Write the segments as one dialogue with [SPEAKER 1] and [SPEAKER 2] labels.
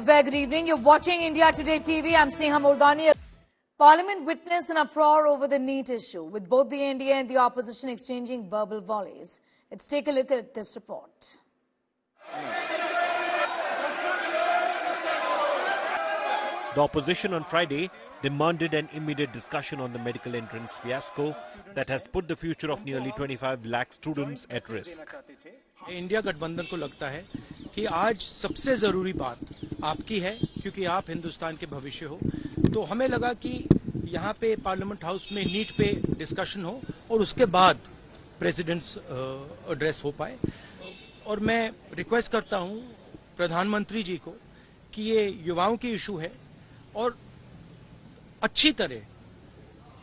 [SPEAKER 1] very good evening. You're watching India Today TV. I'm Sneha Murdani. Parliament witnessed an uproar over the NEET issue, with both the NDA and the opposition exchanging verbal volleys. Let's take a look at this report.
[SPEAKER 2] The opposition on Friday demanded an immediate discussion on the medical entrance fiasco that has put the future of nearly 25 lakh students at risk.
[SPEAKER 3] India गठबंधन को लगता है कि आज सबसे जरूरी बात आपकी है, क्योंकि आप हिंदुस्तान के भविष्य हो। तो हमें लगा कि यहाँ पे पार्लियामेंट हाउस में नीट पे डिस्कशन हो और उसके बाद प्रेसिडेंट्स एड्रेस हो पाए। और मैं रिक्वेस्ट करता हूँ प्रधानमंत्री जी को कि ये युवाओं की इशू है और अच्छी तरह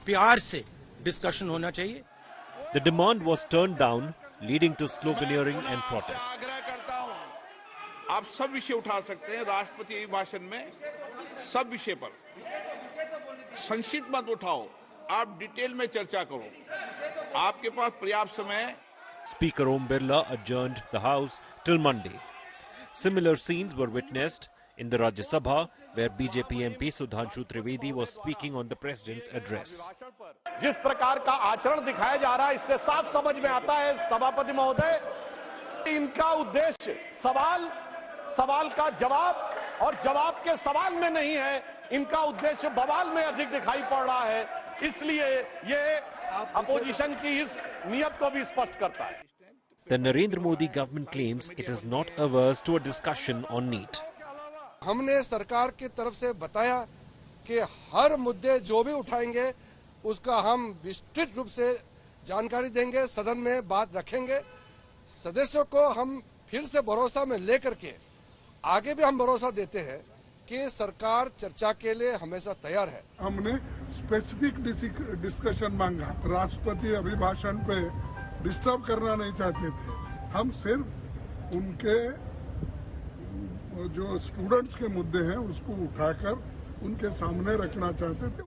[SPEAKER 3] प्यार से डिस्कशन होना चाहिए।
[SPEAKER 2] The demand was turned down, leading to sloganeering and protests.
[SPEAKER 4] आग्रह करता हूं, आप सब विषय उठा सकते हैं राष्ट्रपति अभिभाषण में, सब विषय पर संक्षिप्त मत उठाओ, आप डिटेल में चर्चा करो, आपके पास पर्याप्त समय।
[SPEAKER 2] Speaker Om Birla adjourned the House till Monday. Similar scenes were witnessed in the Rajya Sabha, where BJP MP Sudhanshu Trivedi was speaking on the President's address.
[SPEAKER 5] जिस प्रकार का आचरण दिखाया जा रहा है, इससे साफ समझ में आता है सभापति महोदय, इनका उद्देश्य सवाल का जवाब और जवाब के सवाल में नहीं है, इनका उद्देश्य बवाल में अधिक दिखाई पड़ रहा है। इसलिए ये अपोजिशन की इस नियत को भी स्पष्ट करता है।
[SPEAKER 2] The Narendra Modi government claims it is not averse to a discussion on NEET.
[SPEAKER 6] हमने सरकार की तरफ से बताया कि हर मुद्दे जो भी उठाएंगे उसका हम विस्तृत रूप से जानकारी देंगे, सदन में बात रखेंगे। सदस्यों को हम फिर से भरोसा में लेकर के आगे भी हम भरोसा देते हैं कि सरकार चर्चा के लिए हमेशा तैयार है।
[SPEAKER 7] हमने स्पेसिफिक डिस्कशन मांगा, राष्ट्रपति अभिभाषण पे डिस्टर्ब करना नहीं चाहते थे। हम सिर्फ उनके जो स्टूडेंट्स के मुद्दे हैं उसको उठाकर उनके सामने रखना चाहते थे।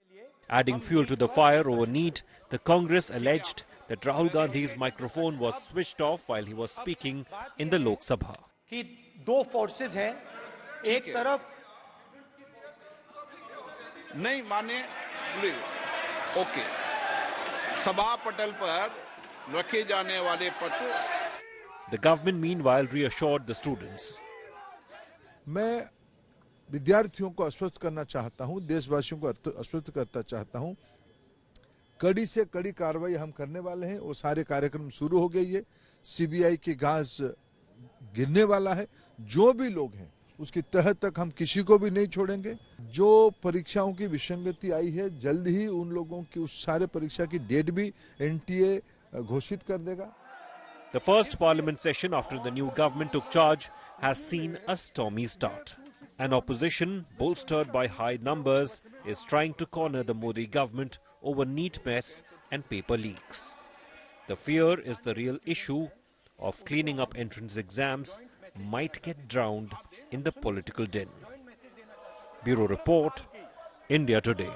[SPEAKER 2] Adding fuel to the fire over NEET, the Congress alleged that Rahul Gandhi's microphone was switched off while he was speaking in the Lok Sabha.
[SPEAKER 3] कि दो फोर्सेस हैं, एक तरफ
[SPEAKER 4] नहीं माने, ओके, सभा पटल पर रखे जाने वाले पत्र।
[SPEAKER 2] The government meanwhile reassured the students.
[SPEAKER 8] मैं विद्यार्थियों को आश्वस्त करना चाहता हूं, देशवासियों को आश्वस्त करता चाहता हूं, कड़ी से कड़ी कार्रवाई हम करने वाले हैं। वो सारे कार्यक्रम शुरू हो गई है, सीबीआई की घास गिरने वाला है। जो भी लोग हैं उसकी तह तक हम किसी को भी नहीं छोड़ेंगे। जो परीक्षाओं की विसंगति आई है, जल्द ही उन लोगों की उस सारे परीक्षा की डेट भी एनटीए घोषित कर देगा।
[SPEAKER 2] The first parliament session after the new government took charge has seen a stormy start. An opposition, bolstered by high numbers, is trying to corner the Modi government over NEET mess and paper leaks. The fear is the real issue of cleaning up entrance exams might get drowned in the political din. Bureau Report, India Today.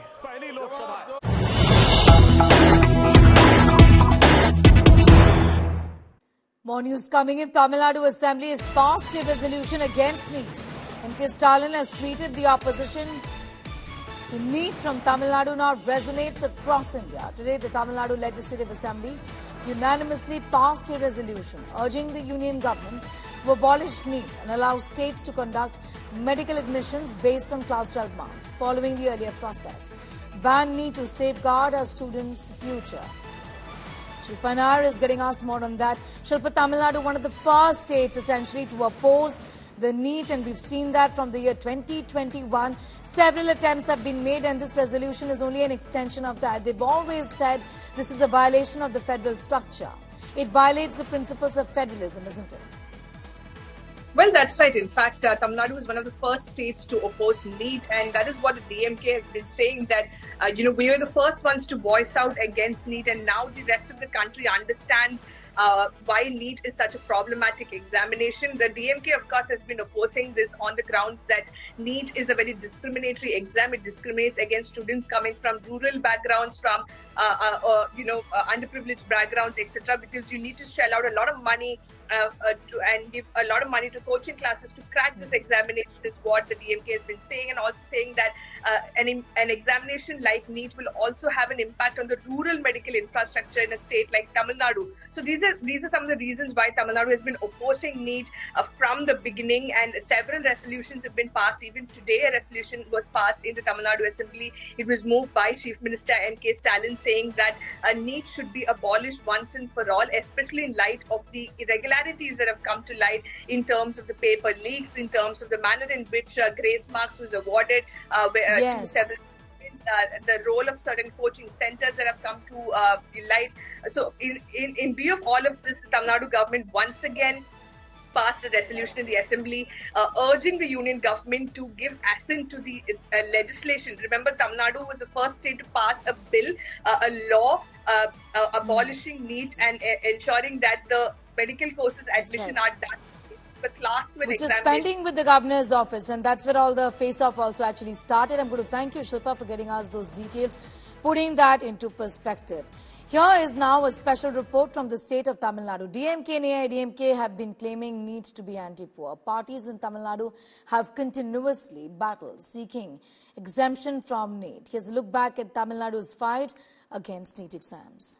[SPEAKER 1] More news coming in. Tamil Nadu Assembly has passed a resolution against NEET. M.K. Stalin has tweeted the opposition to NEET from Tamil Nadu now resonates across India. Today, the Tamil Nadu Legislative Assembly unanimously passed a resolution urging the union government to abolish NEET and allow states to conduct medical admissions based on class 12 marks following the earlier process. Ban NEET to safeguard our students' future. Shilpa Nair is getting us more on that. Shilpa, Tamil Nadu, one of the first states essentially to oppose the NEET, and we've seen that from the year 2021. Several attempts have been made, and this resolution is only an extension of that. They've always said this is a violation of the federal structure. It violates the principles of federalism, isn't it?
[SPEAKER 9] Well, that's right. In fact, Tamil Nadu is one of the first states to oppose NEET, and that is what the DMK has been saying, that, we were the first ones to voice out against NEET, and now the rest of the country understands why NEET is such a problematic examination. The DMK, of course, has been opposing this on the grounds that NEET is a very discriminatory exam. It discriminates against students coming from rural backgrounds, from underprivileged backgrounds, etc., because you need to shell out a lot of money and give a lot of money to coaching classes to crack this examination is what the DMK has been saying, and also saying that an examination like NEET will also have an impact on the rural medical infrastructure in a state like Tamil Nadu. So these are some of the reasons why Tamil Nadu has been opposing NEET from the beginning, and several resolutions have been passed. Even today, a resolution was passed in the Tamil Nadu Assembly. It was moved by Chief Minister N.K. Stalin, saying that NEET should be abolished once and for all, especially in light of the irregularities that have come to light in terms of the paper leaks, in terms of the manner in which Grace Marks was awarded, to several. The role of certain coaching centers that have come to light. So, in view of all of this, the Tamil Nadu government once again passed a resolution in the Assembly urging the union government to give assent to the legislation. Remember, Tamil Nadu was the first state to pass a bill, a law abolishing NEET and ensuring that the medical courses admission are done. The class
[SPEAKER 1] which is pending with the governor's office, and that's where all the face-off also actually started. I'm going to thank you, Shilpa, for getting us those details, putting that into perspective. Here is now a special report from the state of Tamil Nadu. DMK and AIDMK have been claiming NEET to be anti-poor. Parties in Tamil Nadu have continuously battled seeking exemption from NEET. Here's a look back at Tamil Nadu's fight against NEET exams.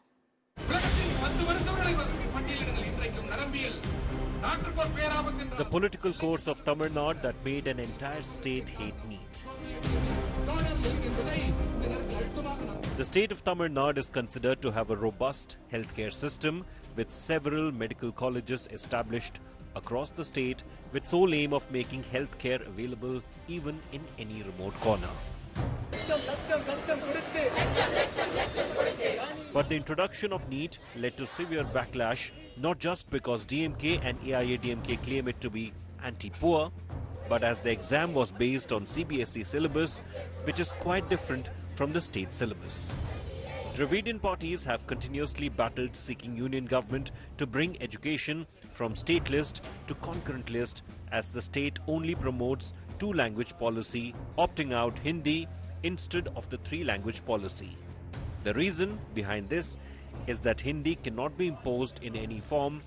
[SPEAKER 2] The political course of Tamil Nadu that made an entire state hate NEET. The state of Tamil Nadu is considered to have a robust healthcare system with several medical colleges established across the state with sole aim of making healthcare available even in any remote corner. But the introduction of NEET led to severe backlash, not just because DMK and AIADMK claim it to be anti-poor, but as the exam was based on CBSE syllabus, which is quite different from the state syllabus. Dravidian parties have continuously battled seeking union government to bring education from state list to concurrent list, as the state only promotes two-language policy, opting out Hindi instead of the three-language policy. The reason behind this is that Hindi cannot be imposed in any form,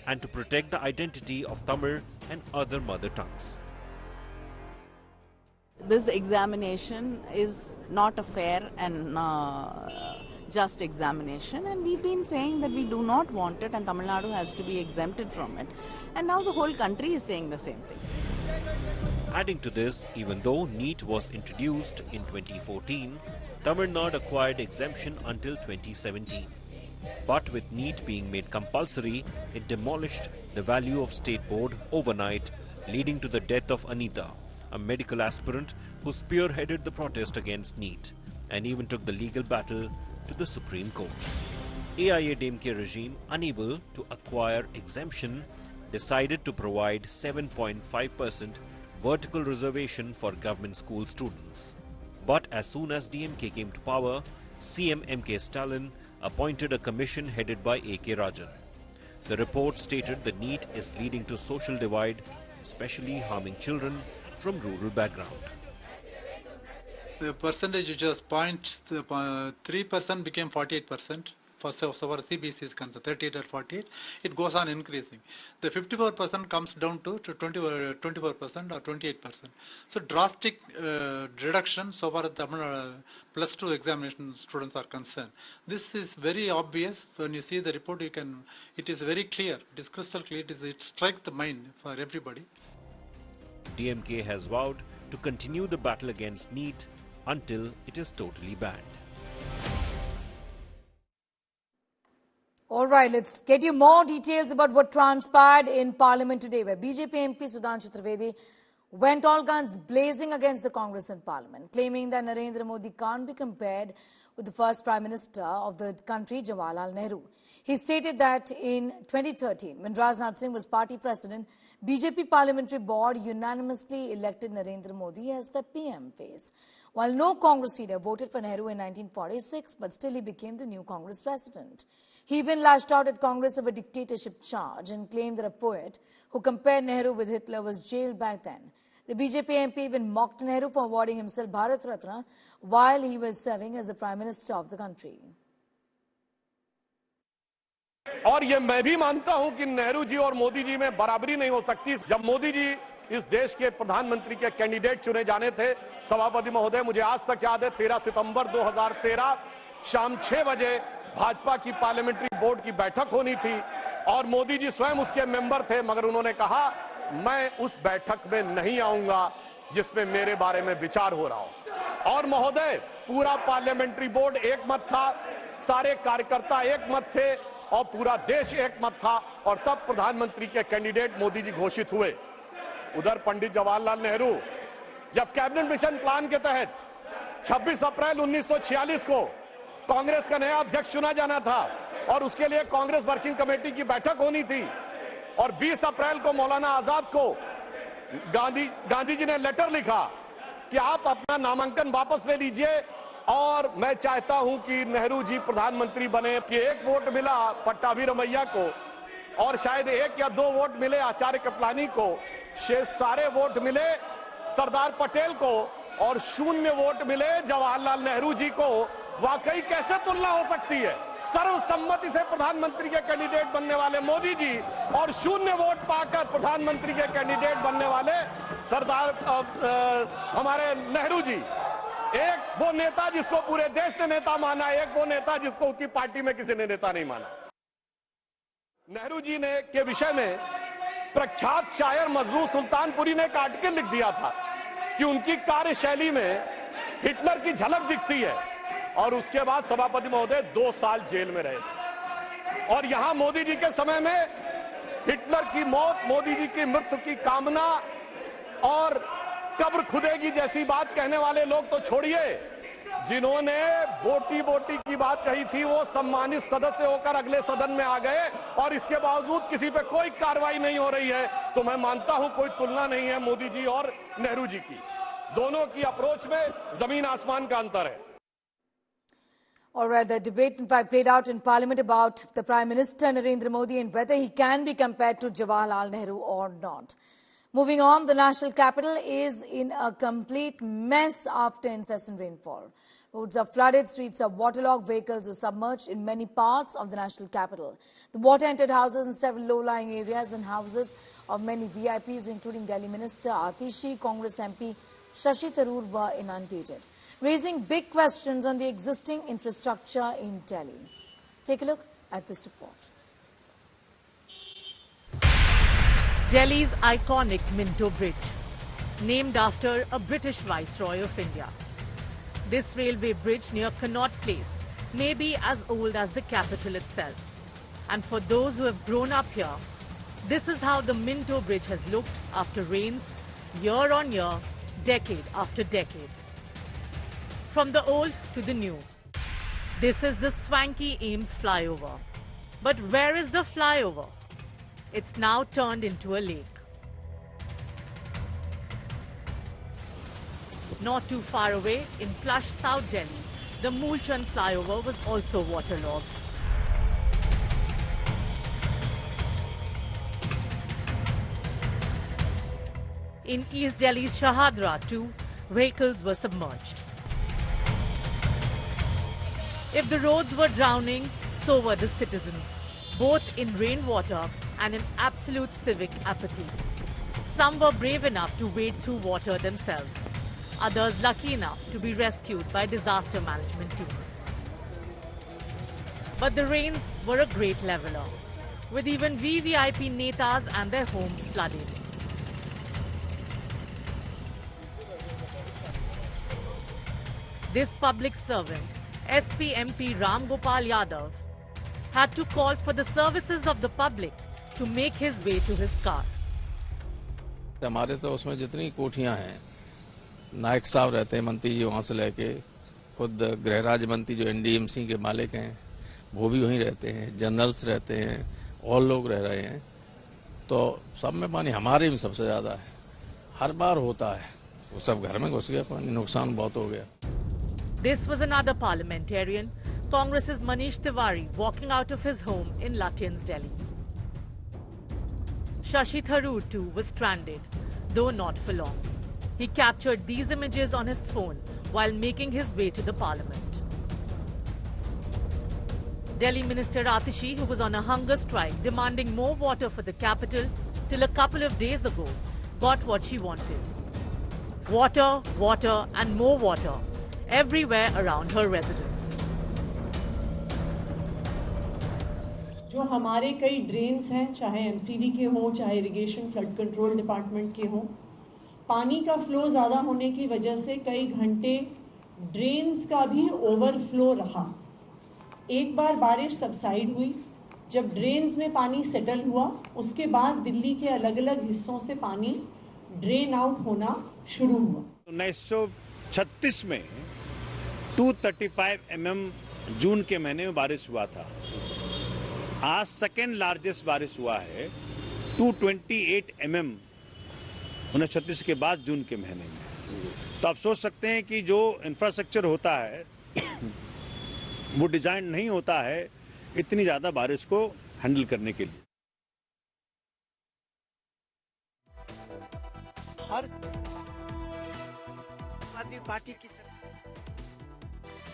[SPEAKER 2] and to protect the identity of Tamil and other mother tongues.
[SPEAKER 10] This examination is not a fair and just examination, and we've been saying that we do not want it and Tamil Nadu has to be exempted from it, and now the whole country is saying the same thing.
[SPEAKER 2] Adding to this, even though NEET was introduced in 2014, Tamil Nadu acquired exemption until 2017. But with NEET being made compulsory, it demolished the value of state board overnight, leading to the death of Anita, a medical aspirant who spearheaded the protest against NEET and even took the legal battle to the Supreme Court. AIADMK regime, unable to acquire exemption, decided to provide 7.5% vertical reservation for government school students. But as soon as DMK came to power, CM M.K. Stalin appointed a commission headed by A.K. Rajan. The report stated the NEET is leading to social divide, especially harming children from rural background.
[SPEAKER 11] The percentage which was 0.3% became 48%. For CBSE is concerned, 38 or 48, it goes on increasing. The 54% comes down to 24% or 28%. So drastic reduction so far as the plus 2 examination students are concerned. This is very obvious. When you see the report, it is very clear. It is crystal clear. It strikes the mind for everybody.
[SPEAKER 2] DMK has vowed to continue the battle against NEET until it is totally banned.
[SPEAKER 1] All right, let's get you more details about what transpired in Parliament today, where BJP MP Sudhanshu Trivedi went all guns blazing against the Congress in Parliament, claiming that Narendra Modi can't be compared with the first Prime Minister of the country, Jawaharlal Nehru. He stated that in 2013, when Rajnath Singh was party president, BJP Parliamentary Board unanimously elected Narendra Modi as the PM face. While no Congress leader voted for Nehru in 1946, but still he became the new Congress president. He even lashed out at Congress of a dictatorship charge and claimed that a poet who compared Nehru with Hitler was jailed back then. The BJP MP even mocked Nehru for awarding himself Bharat Ratna while he was serving as the Prime Minister of the country.
[SPEAKER 5] और ये मैं भी मानता हूं कि नेहरू जी और मोदी जी में बराबरी नहीं हो सकती। जब मोदी जी इस देश के प्रधानमंत्री के कैंडिडेट चुने जाने थे, सभापति महोदय, मुझे आज तक याद है 13 सितंबर 2013 शाम 6 बजे भाजपा की पार्लियामेंट्री बोर्ड की बैठक होनी थी और मोदी जी स्वयं उसके मेंबर थे, मगर उन्होंने कहा मैं उस बैठक में नहीं आऊंगा जिसमें मेरे बारे में विचार हो रहा हो। और महोदय, पूरा पार्लियामेंट्री बोर्ड एक मत था, सारे कार्यकर्ता एक मत थे और पूरा देश एक मत था और तब प्रधानमंत्री के कैंडिडेट मोदी जी घोषित हुए। उधर पंडित जवाहरलाल नेहरू जब कैबिनेट मिशन प्लान के तहत 26 अप्रैल 1946 को कांग्रेस का नया अध्यक्ष चुना जाना था और उसके लिए कांग्रेस वर्किंग कमेटी की बैठक होनी थी और 20 अप्रैल को मौलाना आजाद को गांधी जी ने लेटर लिखा कि आप अपना नामांकन वापस ले लीजिए और मैं चाहता हूं कि नेहरू जी प्रधानमंत्री बने। कि एक वोट मिला पट्टाभी रमैया को और शायद 1 या 2 वोट मिले आचार्य कृपलानी को, शेष सारे वोट मिले सरदार पटेल को और 0 वोट मिले जवाहरलाल नेहरू जी को। वाकई कैसे तुलना हो सकती है? सर्वसम्मति से प्रधानमंत्री के कैंडिडेट बनने वाले मोदी जी और 0 वोट पाकर प्रधानमंत्री के कैंडिडेट बनने वाले सरदार हमारे नेहरू जी। एक वो नेता जिसको पूरे देश ने नेता माना, एक वो नेता जिसको उसकी पार्टी में किसी ने नेता नहीं माना। नेहरू जी ने के विषय में प्रख्यात शायर मजरू सुल्तानपुरी ने एक आर्टिकल लिख दिया था कि उनकी कार्यशैली में हिटलर की झलक दिखती है और उसके बाद सभापति महोदय 2 साल जेल में रहे थे। और यहां मोदी जी के समय में हिटलर की मौत, मोदी जी की मृत्यु की कामना और कब्र खुदेगी जैसी बात कहने वाले लोग तो छोड़िए, जिन्होंने बोटी बोटी की बात कही थी वो सम्मानित सदस्य होकर अगले सदन में आ गए और इसके बावजूद किसी पे कोई कार्रवाई नहीं हो रही है। तो मैं मानता हूं कोई तुलना नहीं है मोदी जी और नेहरू जी की। दोनों की अप्रोच में जमीन आसमान का अंतर है।
[SPEAKER 1] All right, the debate in fact played out in Parliament about the Prime Minister Narendra Modi and whether he can be compared to Jawaharlal Nehru or not. Moving on, the national capital is in a complete mess after incessant rainfall. Roads are flooded, streets are waterlogged, vehicles are submerged in many parts of the national capital. The water entered houses in several low-lying areas and houses of many VIPs, including Delhi Minister Atishi, Congress MP Shashi Tharoor were inundated, raising big questions on the existing infrastructure in Delhi. Take a look at this report.
[SPEAKER 12] Delhi's iconic Minto Bridge, named after a British Viceroy of India. This railway bridge near Connaught Place may be as old as the capital itself. And for those who have grown up here, this is how the Minto Bridge has looked after rains year on year, decade after decade. From the old to the new. This is the swanky Ames flyover. But where is the flyover? It's now turned into a lake. Not too far away, in plush South Delhi, the Moolchand flyover was also waterlogged. In East Delhi's Shahadra too, vehicles were submerged. If the roads were drowning, so were the citizens, both in rainwater and in absolute civic apathy. Some were brave enough to wade through water themselves, others lucky enough to be rescued by disaster management teams. But the rains were a great leveler, with even VVIP netas and their homes flooded. This public servant, SP MP Ram Gopal Yadav, had to call for the services of the public to make his way to his car.
[SPEAKER 13] हमारे तो उसमें जितनी कोठियां हैं, नायक साहब रहते हैं, मंत्री जी वहां से लेके खुद गृह राज्य मंत्री जो NDMC के मालिक हैं वो भी वहीं रहते हैं, जनरल्स रहते हैं और लोग रह रहे हैं, तो सब में पानी हमारे में सबसे ज्यादा है। हर बार होता है, वो सब घर में घुस गया पानी, नुकसान बहुत हो गया।
[SPEAKER 12] This was another parliamentarian, Congress's Manish Tiwari, walking out of his home in Lutyens, Delhi. Shashi Tharoor too was stranded, though not for long. He captured these images on his phone while making his way to the parliament. Delhi Minister Atishi, who was on a hunger strike demanding more water for the capital till a couple of days ago, got what she wanted. Water, water and more water everywhere around her residence.
[SPEAKER 14] जो हमारे कई drains हैं, चाहे MCD के हों, चाहे irrigation flood control department के हों, पानी का फ्लो ज़्यादा होने की वजह से कई घंटे ड्रेन्स का भी ओवरफ्लो रहा। एक बार बारिश सबसाइड हुई, जब ड्रेन्स में पानी सेटल हुआ, उसके बाद दिल्ली के अलग अलग हिस्सों से पानी ड्रेन आउट होना शुरू हुआ।
[SPEAKER 15] 1936 में 235 mm जून के महीने में बारिश हुआ था। आज सेकेंड लार्जेस्ट बारिश हुआ है 228 mm 1936 के बाद जून के महीने में। तो आप सोच सकते हैं कि जो इंफ्रास्ट्रक्चर होता है वो डिजाइन नहीं होता है इतनी ज्यादा बारिश को हैंडल करने के लिए।
[SPEAKER 16] हर पार्टी की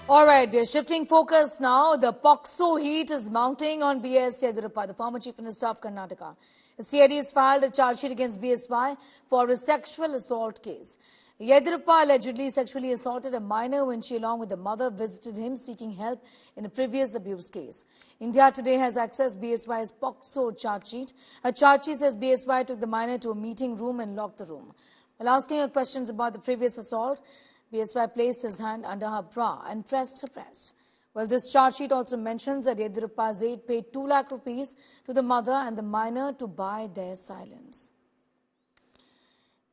[SPEAKER 1] All right, we are shifting focus now. The POCSO heat is mounting on B.S. Yediyurappa, the former Chief Minister of Karnataka. The CID has filed a charge sheet against BSY for a sexual assault case. Yediyurappa allegedly sexually assaulted a minor when she, along with the mother, visited him seeking help in a previous abuse case. India Today has accessed BSY's POCSO charge sheet. A charge sheet says BSY took the minor to a meeting room and locked the room. While asking her questions about the previous assault, BSY placed his hand under her bra and pressed her breast. Well, this charge sheet also mentions that Yediyurappa's aide paid 2 lakh rupees to the mother and the minor to buy their silence.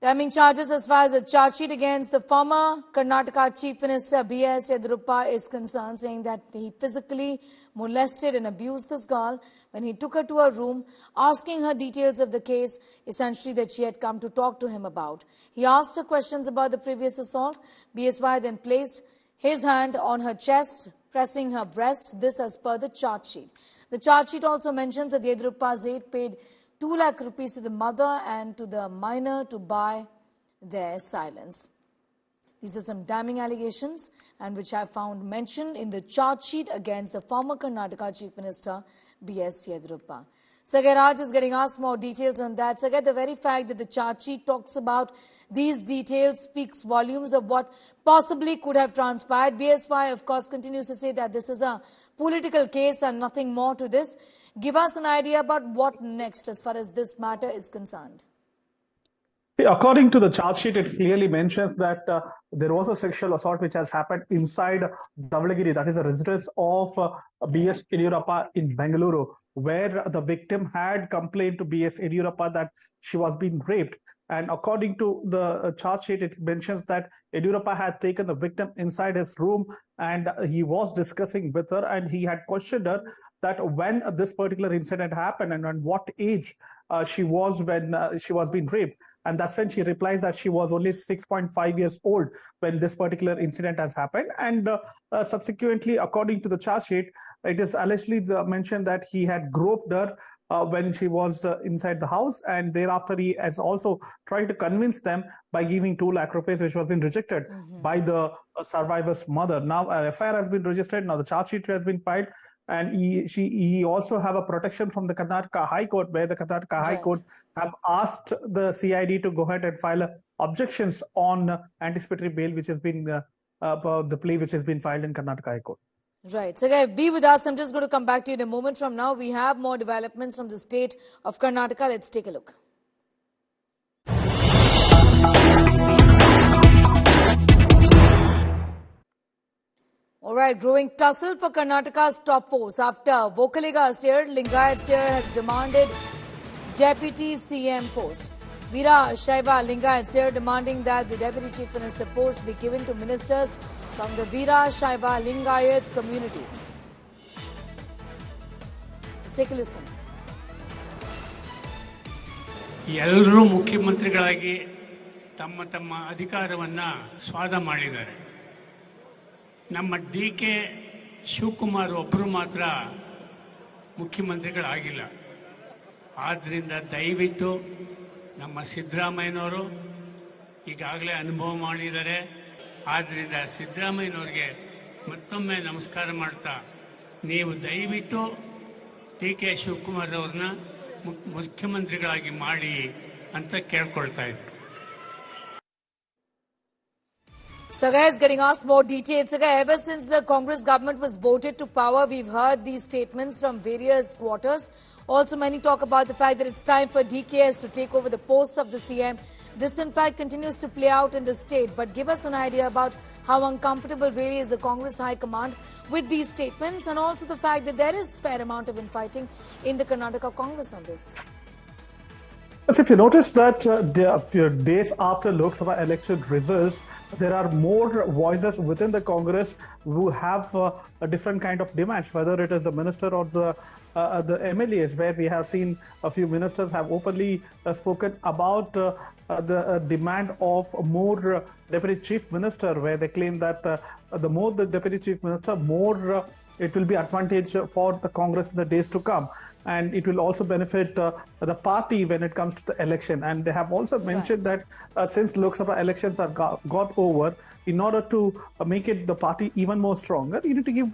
[SPEAKER 1] Damning charges as far as the charge sheet against the former Karnataka Chief Minister B.S. Yediyurappa is concerned, saying that he physically molested and abused this girl when he took her to her room, asking her details of the case, essentially that she had come to talk to him about. He asked her questions about the previous assault. BSY then placed his hand on her chest, pressing her breast, this as per the charge sheet. The charge sheet also mentions that Yediyurappa's aide paid 2 lakh rupees to the mother and to the minor to buy their silence. These are some damning allegations and which I found mentioned in the charge sheet against the former Karnataka Chief Minister B.S. Yediyurappa. Sagar Raj is getting asked more details on that. Sagar, the very fact that the charge sheet talks about these details speaks volumes of what possibly could have transpired. BSY, of course, continues to say that this is a political case and nothing more to this. Give us an idea about what next as far as this matter is concerned.
[SPEAKER 17] According to the charge sheet, it clearly mentions that there was a sexual assault which has happened inside Davlagiri, that is the residence of B.S. Yediyurappa in Bengaluru, where the victim had complained to B.S. Yediyurappa that she was being raped. And according to the charge sheet, it mentions that Yediyurappa had taken the victim inside his room and he was discussing with her and he had questioned her that when this particular incident happened and on what age she was when she was being raped. And that's when she replies that she was only 6.5 years old when this particular incident has happened. And subsequently, according to the charge sheet, it is allegedly mentioned that he had groped her when she was inside the house, and thereafter he has also tried to convince them by giving 2 lakh rupees, which was been rejected by the survivor's mother. Now an FIR has been registered, now the charge sheet has been filed, and he also have a protection from the Karnataka High Court, where the Karnataka High Court have asked the CID to go ahead and file objections on anticipatory bail, which has been the plea which has been filed in Karnataka High Court.
[SPEAKER 1] Right. So, guys, be with us. I'm just going to come back to you in a moment from now. We have more developments from the state of Karnataka. Let's take a look. All right, growing tussle for Karnataka's top post after Vocaliga Asir, Lingayat Sir has demanded Deputy CM post. Veera Shaiva Lingayat Sir demanding that the Deputy Chief Minister post be given to ministers from the Veera Shaiva Lingayat community. Let's take a listen.
[SPEAKER 18] ಎಲ್ಲರೂ ಮುಖ್ಯಮಂತ್ರಿಗಳಾಗಿ ತಮ್ಮ ತಮ್ಮ ಅಧಿಕಾರವನ್ನ ಸ್ವಾದ ಮಾಡಿದ್ದಾರೆ. ನಮ್ಮ ಡಿ.ಕೆ. ಶಿವಕುಮಾರ್ ಒಬ್ಬರು ಮಾತ್ರ ಮುಖ್ಯಮಂತ್ರಿಗಳಾಗಿಲ್ಲ. ಆದ್ದರಿಂದ ದಯವಿಟ್ಟು ನಮ್ಮ ಸಿದ್ದರಾಮಯ್ಯನವರು ಈಗಾಗಲೇ ಅನುಭವ ಮಾಡಿದ್ದಾರೆ. ಆದ್ದರಿಂದ ಸಿದ್ದರಾಮಯ್ಯನವರಿಗೆ ಮತ್ತೊಮ್ಮೆ ನಮಸ್ಕಾರ ಮಾಡ್ತಾ ನೀವು ದಯವಿಟ್ಟು ಡಿ.ಕೆ. ಶಿವಕುಮಾರ್ ಅವ್ರನ್ನ ಮುಖ್ಯಮಂತ್ರಿಗಳಾಗಿ ಮಾಡಿ ಅಂತ ಕೇಳ್ಕೊಳ್ತಾ ಇದ್ದೀನಿ.
[SPEAKER 1] Sagai is getting asked more details. Sagai, ever since the Congress government was voted to power, we've heard these statements from various quarters. Also, many talk about the fact that it's time for DKS to take over the post of the CM. This, in fact, continues to play out in the state. But give us an idea about how uncomfortable really is the Congress High Command with these statements, and also the fact that there is a fair amount of infighting in the Karnataka Congress on this.
[SPEAKER 17] As if you notice that days after Lok Sabha election results, there are more voices within the Congress who have a different kind of demands, whether it is the minister or the MLAs, where we have seen a few ministers have openly spoken about the demand of more deputy chief minister, where they claim that the more the deputy chief minister, more it will be advantage for the Congress in the days to come. And it will also benefit the party when it comes to the election. And they have also mentioned that since Lok Sabha elections are got over, in order to make it the party even more stronger, you need to give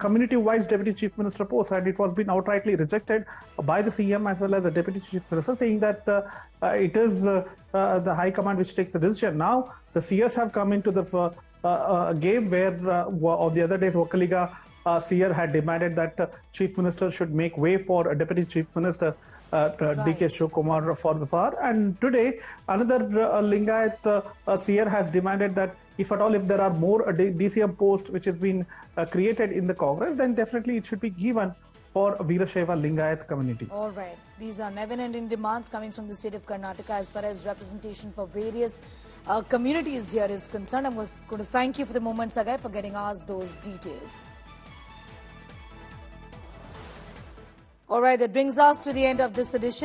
[SPEAKER 17] community-wise deputy chief minister post. And it was been outrightly rejected by the CM as well as the deputy chief minister, saying that it is the high command which takes the decision. Now, the CS have come into the game where on the other days, Wakaliga Seer had demanded that Chief Minister should make way for a Deputy Chief Minister, D.K. Shivakumar for the far. And today, another Lingayat Seer has demanded that if at all, if there are more DCM posts which has been created in the Congress, then definitely it should be given for Veerashaiva Lingayat community.
[SPEAKER 1] All right. These are never-ending demands coming from the state of Karnataka as far as representation for various communities here is concerned. I'm going to thank you for the moment, Sagai, for getting us those details. All right, that brings us to the end of this edition.